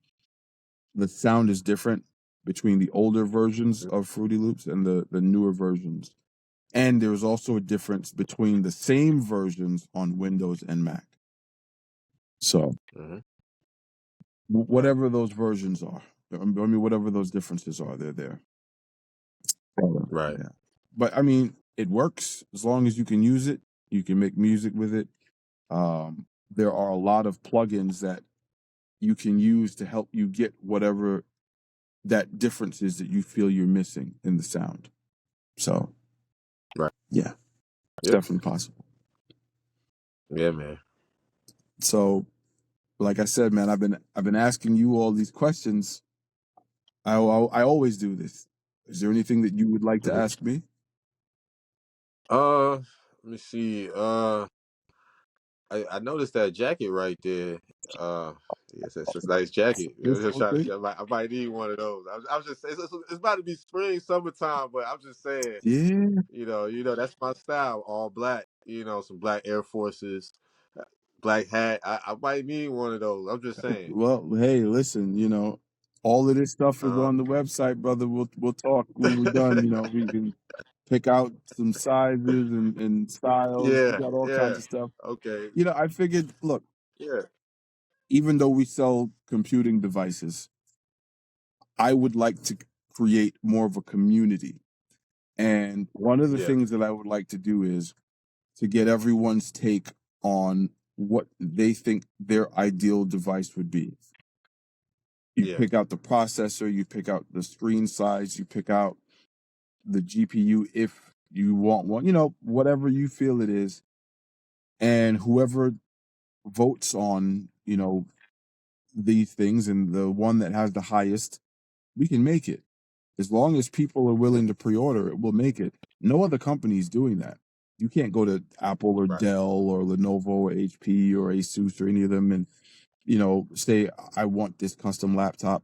the sound is different between the older versions of Fruity Loops and the newer versions. And there's also a difference between the same versions on Windows and Mac. So Hmm. Right, whatever those versions are, I mean, whatever those differences are, they're there. right, Yeah. But I mean, it works as long as you can use it. You can make music with it. There are a lot of plugins that you can use to help you get whatever that difference is that you feel you're missing in the sound. So right. yeah, it's Yep. definitely possible. Yeah, man. So like I said, man, I've been asking you all these questions. I always do this. Is there anything that you would like to Mhm. ask me? Let me see. I noticed that jacket right there. Yes, it's a nice jacket. This I'm just whole trying to thing? see. I might need one of those. I'm just. It's about to be spring, summertime, but I'm just saying. Yeah. That's my style. All black. Some black Air Forces, black hat. I might need one of those. I'm just saying. Well, hey, listen, all of this stuff is Uh on the website, brother. We'll talk when we're done. We can pick out some sizes and styles. We yeah, got all kinds yeah. of stuff. Okay. I figured, look, Yeah, even though we sell computing devices, I would like to create more of a community. And one of the yeah, things that I would like to do is to get everyone's take on what they think their ideal device would be. You yeah, pick out the processor, you pick out the screen size, you pick out the GPU if you want one, whatever you feel it is. And whoever votes on, these things and the one that has the highest, we can make it. As long as people are mhm, willing to pre-order it, we'll make it. No other company is doing that. You can't go to Apple or right, Dell or Lenovo or HP or Asus or any of them and, say, I want this custom laptop.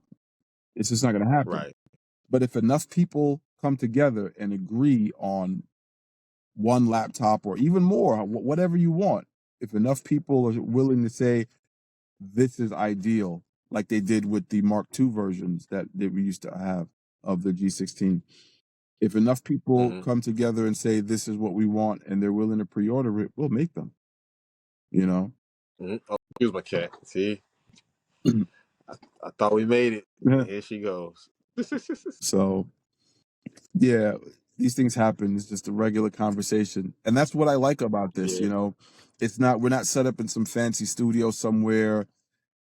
It's just not going to happen. right, But if enough people come together and agree on one laptop or even more, whatever you want, if enough people are willing to say this is ideal, like they did with the Mark II versions that we used to have of the G16, if enough people hmm come together and say this is what we want and they're willing to pre-order it, we'll make them. You know. hmm Oh, here's my cat. See, I thought we made it. And here she goes. So yeah, these things happen. It's just a regular conversation, and that's what I like about this. Yeah, You know, we're not set up in some fancy studio somewhere.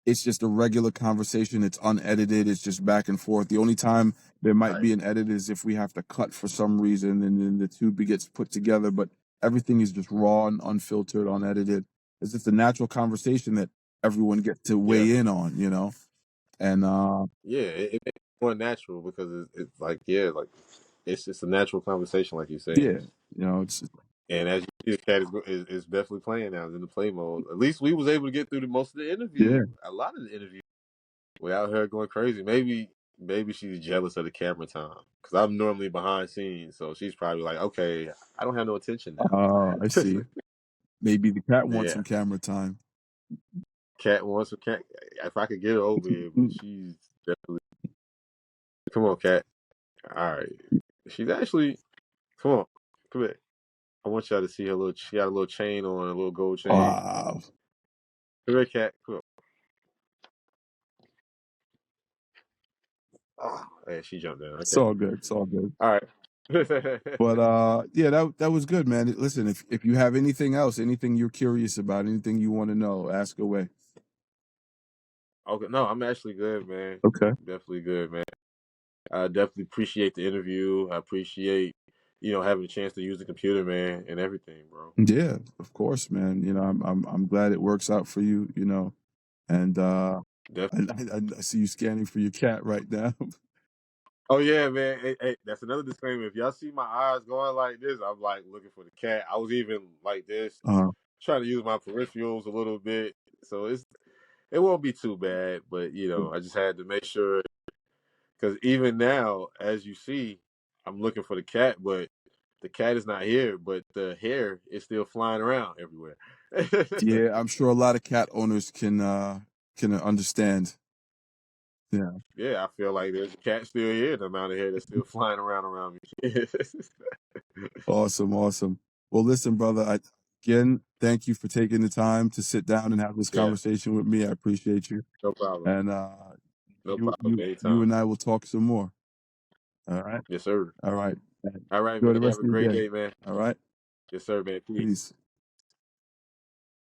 It's just a regular conversation. It's unedited. It's just back and forth. The only time there might right. be an edit is if we have to cut for some reason, and then the two gets put together. But everything is just raw and unfiltered, unedited. It's just a natural conversation that everyone gets to Yeah, weigh in on. You know, and yeah. It makes it more natural because it's like yeah, like it's just a natural conversation, like you're saying. yeah, you know, it's And as you see, the cat is definitely playing now. It's in the play mode. At least we was able to get through the most of the yeah. interview, a lot of the interview, without her going crazy. Maybe she's jealous of the camera time because I'm normally behind scenes, so she's probably like, okay, I don't have no attention I now. see. Maybe the cat wants Yeah, some camera time. cat wants a cat. If I could get her over here, but she's definitely come on, cat. All right, she's actually come on, come here. I want y'all to see her little. She got a little chain on, a little gold chain. Wow. Come here, cat. Come on. Oh, hey, she jumped down. It's Okay. all good. It's all good. All right. But yeah, that was good, man. Listen, if you have anything else, anything you're curious about, anything you want to know, ask away. Okay. No, I'm actually good, man. Okay. Definitely good, man. I definitely appreciate the interview. I appreciate, having a chance to use the computer, man, and everything, bro. Yeah, of course, man. You know, I'm glad it works out for you. You know, and Definitely. I see you scanning for your cat right now. Oh yeah, man. Hey, that's another disclaimer. If y'all see my eyes going like this, I'm like looking for the cat. I was even like this, Uh, trying to use my peripherals a little bit. So it won't be too bad, but I just had to make sure because even now, as you see, I'm looking for the cat, but the cat is not here, but the hair is still flying around everywhere. yeah, I'm sure a lot of cat owners can understand. Yeah. Yeah, I feel like there's a cat still here, the amount of hair that's still flying around me. Awesome, awesome. Well, listen, brother, again, thank you for taking the time to sit down and have this Yeah, conversation with me. I appreciate you. no problem. And No you problem. you you Anytime. and I will talk some more. All right. Yes, sir. All right. All right, Enjoy man. the Have rest a of your great day. day, man. All right. Yes, sir, man. Peace. Peace.